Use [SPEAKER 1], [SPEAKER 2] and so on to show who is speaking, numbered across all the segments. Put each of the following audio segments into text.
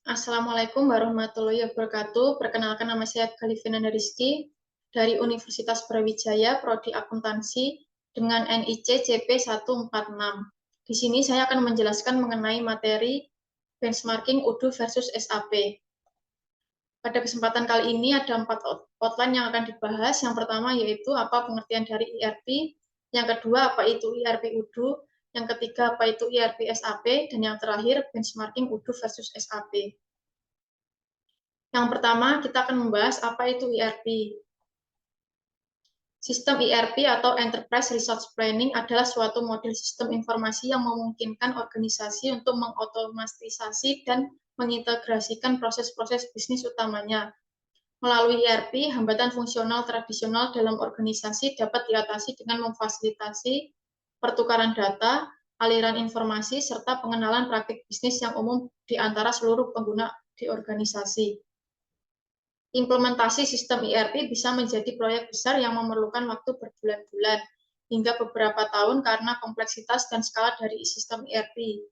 [SPEAKER 1] Assalamualaikum warahmatullahi wabarakatuh. Perkenalkan, nama saya Galivina Rizky dari Universitas Brawijaya, Prodi Akuntansi dengan NIC CP 146. Di sini saya akan menjelaskan mengenai materi benchmarking UDU versus SAP. Pada kesempatan kali ini ada 4 outline yang akan dibahas. Yang pertama yaitu apa pengertian dari ERP, yang kedua apa itu ERP UDU, yang ketiga apa itu ERP SAP, dan yang terakhir benchmarking UDU versus SAP. Yang pertama, kita akan membahas apa itu ERP. Sistem ERP atau Enterprise Resource Planning adalah suatu model sistem informasi yang memungkinkan organisasi untuk mengotomatisasi dan mengintegrasikan proses-proses bisnis utamanya. Melalui ERP, hambatan fungsional tradisional dalam organisasi dapat diatasi dengan memfasilitasi pertukaran data, aliran informasi, serta pengenalan praktik bisnis yang umum di antara seluruh pengguna di organisasi. Implementasi sistem ERP bisa menjadi proyek besar yang memerlukan waktu berbulan-bulan hingga beberapa tahun karena kompleksitas dan skala dari sistem ERP.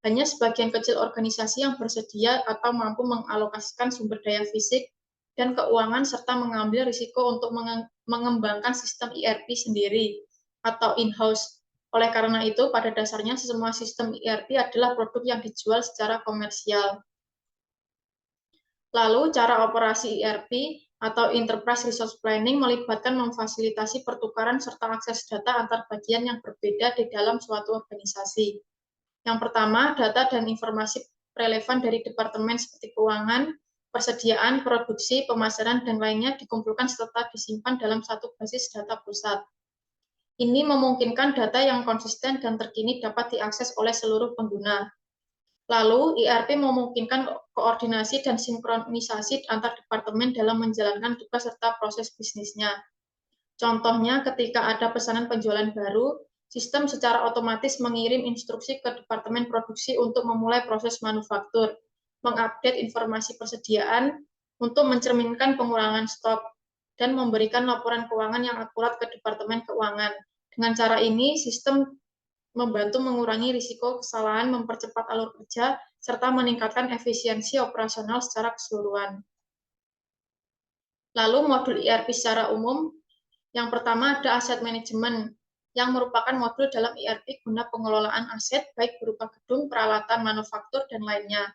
[SPEAKER 1] Hanya sebagian kecil organisasi yang bersedia atau mampu mengalokasikan sumber daya fisik dan keuangan serta mengambil risiko untuk mengembangkan sistem ERP sendiri atau in-house. Oleh karena itu, pada dasarnya semua sistem ERP adalah produk yang dijual secara komersial. Lalu, cara operasi ERP atau Enterprise Resource Planning melibatkan memfasilitasi pertukaran serta akses data antar bagian yang berbeda di dalam suatu organisasi. Yang pertama, data dan informasi relevan dari departemen seperti keuangan, persediaan, produksi, pemasaran, dan lainnya dikumpulkan serta disimpan dalam satu basis data pusat. Ini memungkinkan data yang konsisten dan terkini dapat diakses oleh seluruh pengguna. Lalu, ERP memungkinkan koordinasi dan sinkronisasi antar departemen dalam menjalankan tugas serta proses bisnisnya. Contohnya, ketika ada pesanan penjualan baru, sistem secara otomatis mengirim instruksi ke departemen produksi untuk memulai proses manufaktur, mengupdate informasi persediaan untuk mencerminkan pengurangan stok, dan memberikan laporan keuangan yang akurat ke departemen keuangan. Dengan cara ini, sistem membantu mengurangi risiko kesalahan, mempercepat alur kerja, serta meningkatkan efisiensi operasional secara keseluruhan. Lalu modul ERP secara umum, yang pertama ada aset manajemen, yang merupakan modul dalam ERP guna pengelolaan aset, baik berupa gedung, peralatan, manufaktur, dan lainnya.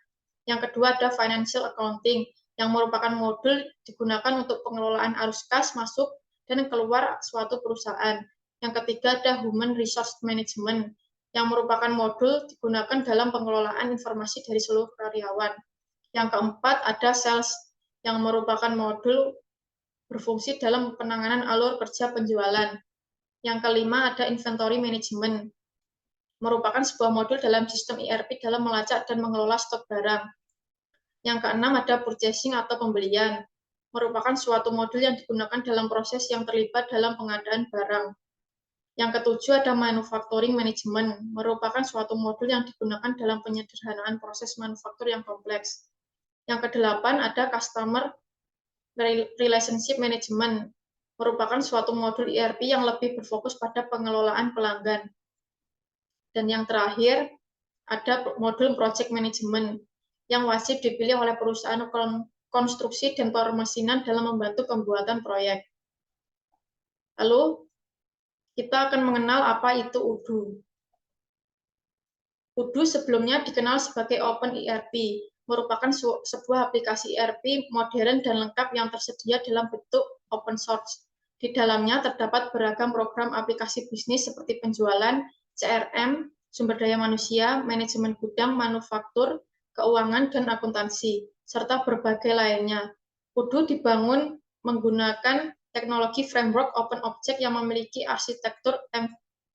[SPEAKER 1] Yang kedua ada financial accounting, yang merupakan modul digunakan untuk pengelolaan arus kas masuk dan keluar suatu perusahaan. Yang ketiga ada human resource management, yang merupakan modul digunakan dalam pengelolaan informasi dari seluruh karyawan. Yang keempat ada sales, yang merupakan modul berfungsi dalam penanganan alur kerja penjualan. Yang kelima ada inventory management, merupakan sebuah modul dalam sistem ERP dalam melacak dan mengelola stok barang. Yang keenam ada purchasing atau pembelian, merupakan suatu modul yang digunakan dalam proses yang terlibat dalam pengadaan barang. Yang ketujuh ada manufacturing management, merupakan suatu modul yang digunakan dalam penyederhanaan proses manufaktur yang kompleks. Yang kedelapan ada customer relationship management, merupakan suatu modul ERP yang lebih berfokus pada pengelolaan pelanggan. Dan yang terakhir ada modul project management, yang wajib dipilih oleh perusahaan konstruksi dan permesinan dalam membantu pembuatan proyek. Lalu, kita akan mengenal apa itu UDU. UDU sebelumnya dikenal sebagai Open ERP, merupakan sebuah aplikasi ERP modern dan lengkap yang tersedia dalam bentuk open source. Di dalamnya terdapat beragam program aplikasi bisnis seperti penjualan, CRM, sumber daya manusia, manajemen gudang, manufaktur, keuangan, dan akuntansi, serta berbagai lainnya. UDU dibangun menggunakan teknologi framework Open Object yang memiliki arsitektur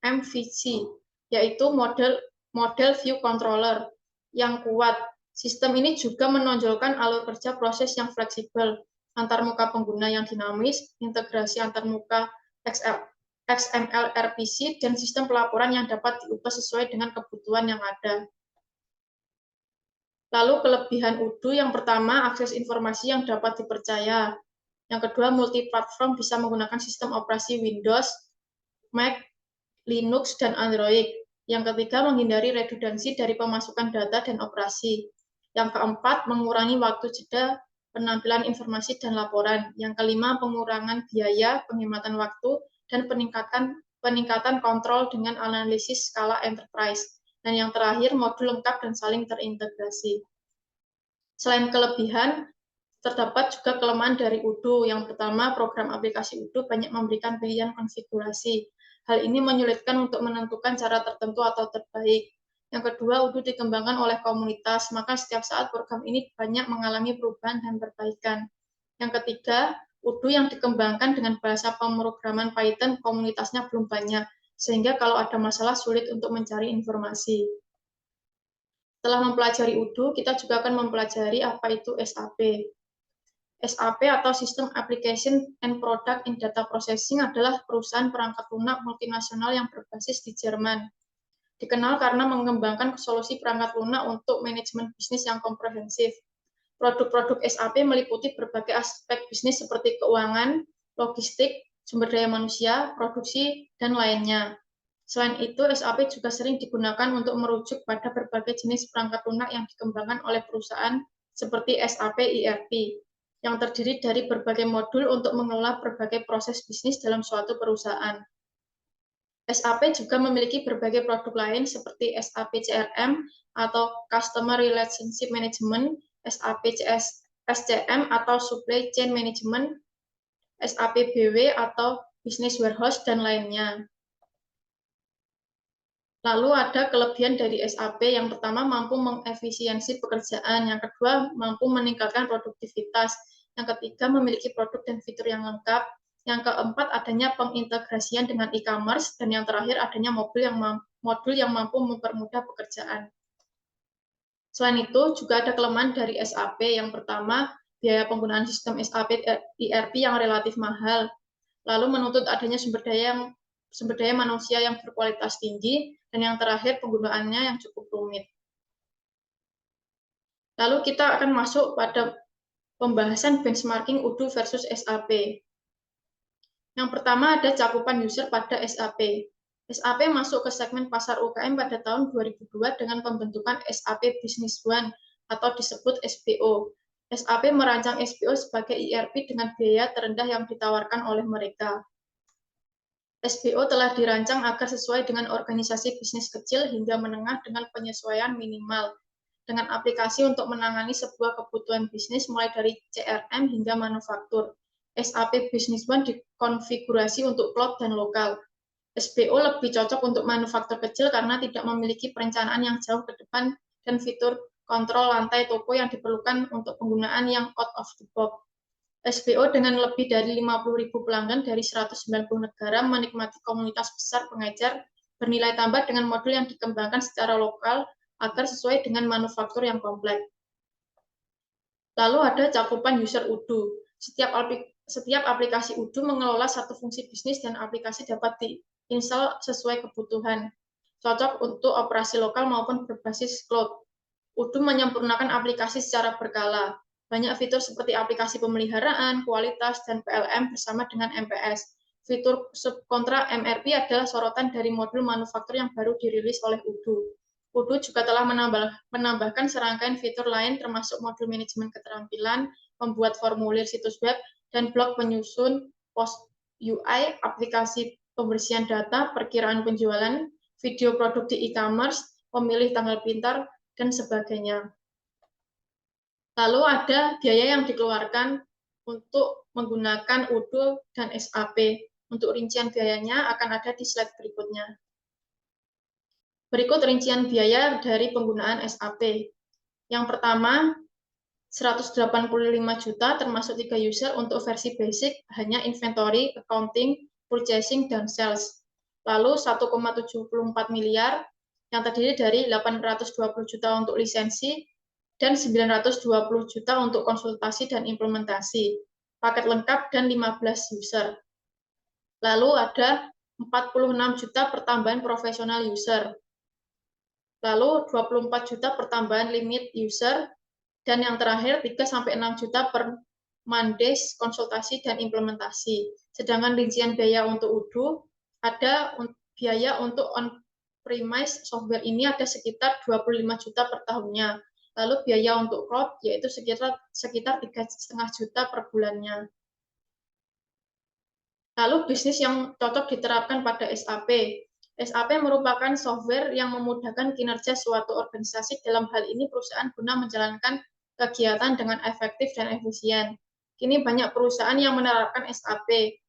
[SPEAKER 1] MVC, yaitu model view controller yang kuat. Sistem ini juga menonjolkan alur kerja proses yang fleksibel, antarmuka pengguna yang dinamis, integrasi antarmuka XML RPC, dan sistem pelaporan yang dapat diubah sesuai dengan kebutuhan yang ada. Lalu kelebihan UDU yang pertama, akses informasi yang dapat dipercaya. Yang kedua, multi-platform, bisa menggunakan sistem operasi Windows, Mac, Linux, dan Android. Yang ketiga, menghindari redundansi dari pemasukan data dan operasi. Yang keempat, mengurangi waktu jeda penampilan informasi dan laporan. Yang kelima, pengurangan biaya, penghematan waktu, dan peningkatan kontrol dengan analisis skala enterprise. Dan yang terakhir, modul lengkap dan saling terintegrasi. Selain kelebihan, terdapat juga kelemahan dari Odoo. Yang pertama, program aplikasi Odoo banyak memberikan pilihan konfigurasi. Hal ini menyulitkan untuk menentukan cara tertentu atau terbaik. Yang kedua, Odoo dikembangkan oleh komunitas, maka setiap saat program ini banyak mengalami perubahan dan perbaikan. Yang ketiga, Odoo yang dikembangkan dengan bahasa pemrograman Python, komunitasnya belum banyak, sehingga kalau ada masalah sulit untuk mencari informasi. Setelah mempelajari Odoo, kita juga akan mempelajari apa itu SAP. SAP atau System Application and Product in Data Processing adalah perusahaan perangkat lunak multinasional yang berbasis di Jerman. Dikenal karena mengembangkan solusi perangkat lunak untuk manajemen bisnis yang komprehensif. Produk-produk SAP meliputi berbagai aspek bisnis seperti keuangan, logistik, sumber daya manusia, produksi, dan lainnya. Selain itu, SAP juga sering digunakan untuk merujuk pada berbagai jenis perangkat lunak yang dikembangkan oleh perusahaan seperti SAP ERP, yang terdiri dari berbagai modul untuk mengelola berbagai proses bisnis dalam suatu perusahaan. SAP juga memiliki berbagai produk lain seperti SAP CRM atau Customer Relationship Management, SAP SCM atau Supply Chain Management, SAP BW atau Business Warehouse, dan lainnya. Lalu ada kelebihan dari SAP, yang pertama mampu mengefisiensi pekerjaan, yang kedua mampu meningkatkan produktivitas, yang ketiga memiliki produk dan fitur yang lengkap, yang keempat adanya pengintegrasian dengan e-commerce, dan yang terakhir adanya modul yang mampu mempermudah pekerjaan. Selain itu juga ada kelemahan dari SAP, yang pertama biaya penggunaan sistem SAP ERP yang relatif mahal, lalu menuntut adanya sumber daya manusia yang berkualitas tinggi, dan yang terakhir penggunaannya yang cukup rumit. Lalu kita akan masuk pada pembahasan benchmarking Odoo versus SAP. Yang pertama ada cakupan user pada SAP. SAP masuk ke segmen pasar UKM pada tahun 2002 dengan pembentukan SAP Business One atau disebut SBO. SAP merancang SBO sebagai ERP dengan biaya terendah yang ditawarkan oleh mereka. SBO telah dirancang agar sesuai dengan organisasi bisnis kecil hingga menengah dengan penyesuaian minimal, dengan aplikasi untuk menangani sebuah kebutuhan bisnis mulai dari CRM hingga manufaktur. SAP Business One dikonfigurasi untuk cloud dan lokal. SBO lebih cocok untuk manufaktur kecil karena tidak memiliki perencanaan yang jauh ke depan dan fitur kontrol lantai toko yang diperlukan untuk penggunaan yang out of the box. SBO dengan lebih dari 50.000 pelanggan dari 190 negara menikmati komunitas besar pengajar bernilai tambah dengan modul yang dikembangkan secara lokal agar sesuai dengan manufaktur yang kompleks. Lalu ada cakupan user Odoo. Setiap aplikasi Odoo mengelola satu fungsi bisnis dan aplikasi dapat diinstal sesuai kebutuhan, cocok untuk operasi lokal maupun berbasis cloud. Odoo menyempurnakan aplikasi secara berkala. Banyak fitur seperti aplikasi pemeliharaan, kualitas, dan PLM bersama dengan MPS. Fitur subkontra MRP adalah sorotan dari modul manufaktur yang baru dirilis oleh Odoo. Odoo juga telah menambahkan serangkaian fitur lain termasuk modul manajemen keterampilan, membuat formulir situs web, dan blog penyusun post UI, aplikasi pembersihan data, perkiraan penjualan, video produk di e-commerce, pemilih tanggal pintar, dan sebagainya. Lalu ada biaya yang dikeluarkan untuk menggunakan Odoo dan SAP. Untuk rincian biayanya akan ada di slide berikutnya. Berikut rincian biaya dari penggunaan SAP. Yang pertama, 185 juta termasuk 3 user untuk versi basic, hanya inventory, accounting, purchasing, dan sales. Lalu 1,74 miliar yang terdiri dari 820 juta untuk lisensi, dan 920 juta untuk konsultasi dan implementasi, paket lengkap, dan 15 user. Lalu ada 46 juta pertambahan profesional user. Lalu 24 juta pertambahan limit user, dan yang terakhir 3-6 juta per mandays konsultasi dan implementasi. Sedangkan rincian biaya untuk Odoo, ada biaya untuk on-premise software ini ada sekitar 25 juta per tahunnya. Lalu biaya untuk cloud yaitu sekitar 3,5 juta per bulannya. Lalu bisnis yang cocok diterapkan pada SAP. SAP merupakan software yang memudahkan kinerja suatu organisasi, dalam hal ini perusahaan, guna menjalankan kegiatan dengan efektif dan efisien. Kini banyak perusahaan yang menerapkan SAP.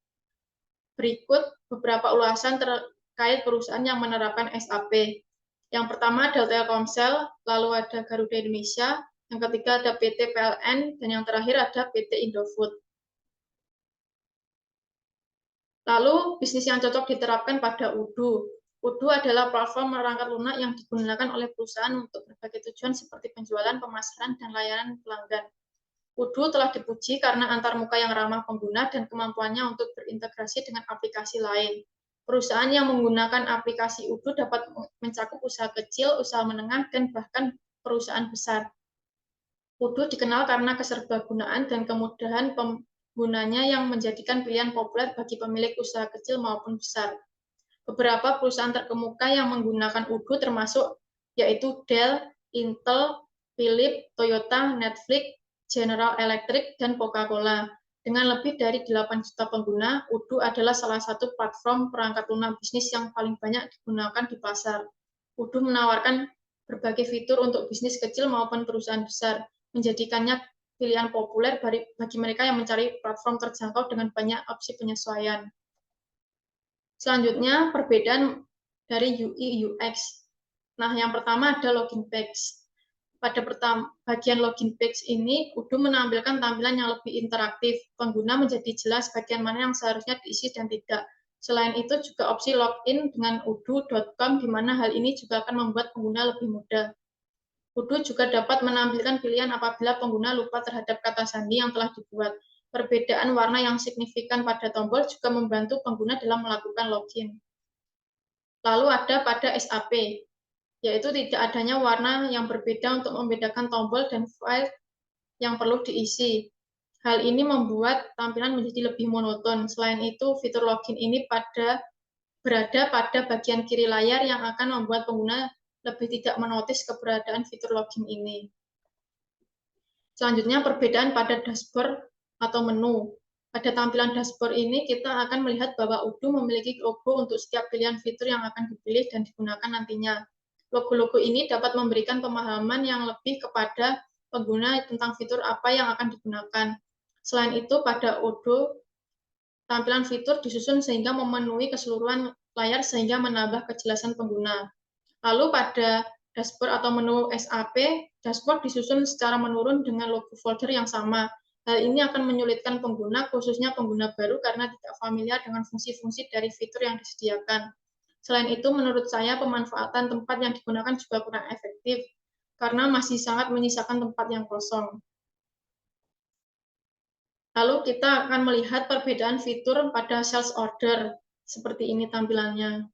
[SPEAKER 1] Berikut beberapa ulasan terkait perusahaan yang menerapkan SAP. Yang pertama ada Telkomsel, lalu ada Garuda Indonesia, yang ketiga ada PT PLN, dan yang terakhir ada PT Indofood. Lalu, bisnis yang cocok diterapkan pada Odoo. Odoo adalah platform perangkat lunak yang digunakan oleh perusahaan untuk berbagai tujuan seperti penjualan, pemasaran, dan layanan pelanggan. Odoo telah dipuji karena antarmuka yang ramah pengguna dan kemampuannya untuk berintegrasi dengan aplikasi lain. Perusahaan yang menggunakan aplikasi Odoo dapat mencakup usaha kecil, usaha menengah, dan bahkan perusahaan besar. Odoo dikenal karena keserbagunaan dan kemudahan penggunanya yang menjadikan pilihan populer bagi pemilik usaha kecil maupun besar. Beberapa perusahaan terkemuka yang menggunakan Odoo termasuk yaitu Dell, Intel, Philips, Toyota, Netflix, General Electric, dan Coca-Cola. Dengan lebih dari 8 juta pengguna, Odoo adalah salah satu platform perangkat lunak bisnis yang paling banyak digunakan di pasar. Odoo menawarkan berbagai fitur untuk bisnis kecil maupun perusahaan besar, menjadikannya pilihan populer bagi mereka yang mencari platform terjangkau dengan banyak opsi penyesuaian. Selanjutnya, perbedaan dari UI UX. Nah, yang pertama ada login page. Pada bagian login page ini, Odoo menampilkan tampilan yang lebih interaktif. Pengguna menjadi jelas bagian mana yang seharusnya diisi dan tidak. Selain itu, juga opsi login dengan odoo.com, di mana hal ini juga akan membuat pengguna lebih mudah. Odoo juga dapat menampilkan pilihan apabila pengguna lupa terhadap kata sandi yang telah dibuat. Perbedaan warna yang signifikan pada tombol juga membantu pengguna dalam melakukan login. Lalu ada pada SAP, yaitu tidak adanya warna yang berbeda untuk membedakan tombol dan file yang perlu diisi. Hal ini membuat tampilan menjadi lebih monoton. Selain itu, fitur login ini berada pada bagian kiri layar yang akan membuat pengguna lebih tidak menotis keberadaan fitur login ini. Selanjutnya, perbedaan pada dashboard atau menu. Pada tampilan dashboard ini, kita akan melihat bahwa Odoo memiliki logo untuk setiap pilihan fitur yang akan dipilih dan digunakan nantinya. Logo-logo ini dapat memberikan pemahaman yang lebih kepada pengguna tentang fitur apa yang akan digunakan. Selain itu, pada Odoo, tampilan fitur disusun sehingga memenuhi keseluruhan layar sehingga menambah kejelasan pengguna. Lalu pada dashboard atau menu SAP, dashboard disusun secara menurun dengan logo folder yang sama. Hal ini akan menyulitkan pengguna, khususnya pengguna baru, karena tidak familiar dengan fungsi-fungsi dari fitur yang disediakan. Selain itu, menurut saya pemanfaatan tempat yang digunakan juga kurang efektif, karena masih sangat menyisakan tempat yang kosong. Lalu kita akan melihat perbedaan fitur pada sales order. Seperti ini tampilannya.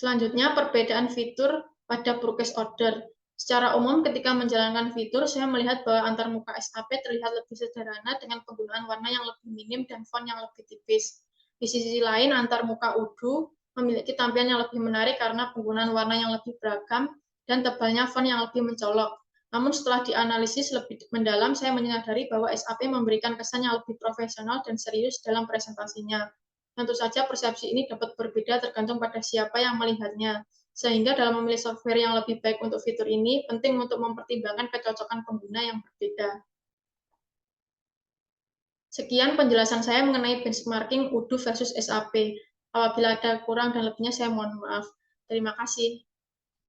[SPEAKER 1] Selanjutnya, perbedaan fitur pada purchase order. Secara umum, ketika menjalankan fitur, saya melihat bahwa antarmuka SAP terlihat lebih sederhana dengan penggunaan warna yang lebih minim dan font yang lebih tipis. Di sisi lain, antarmuka Odoo memiliki tampilan yang lebih menarik karena penggunaan warna yang lebih beragam dan tebalnya font yang lebih mencolok. Namun setelah dianalisis lebih mendalam, saya menyadari bahwa SAP memberikan kesan yang lebih profesional dan serius dalam presentasinya. Tentu saja persepsi ini dapat berbeda tergantung pada siapa yang melihatnya, sehingga dalam memilih software yang lebih baik untuk fitur ini, penting untuk mempertimbangkan kecocokan pengguna yang berbeda. Sekian penjelasan saya mengenai benchmarking Odoo versus SAP. Apabila ada kurang dan lebihnya, saya mohon maaf. Terima kasih.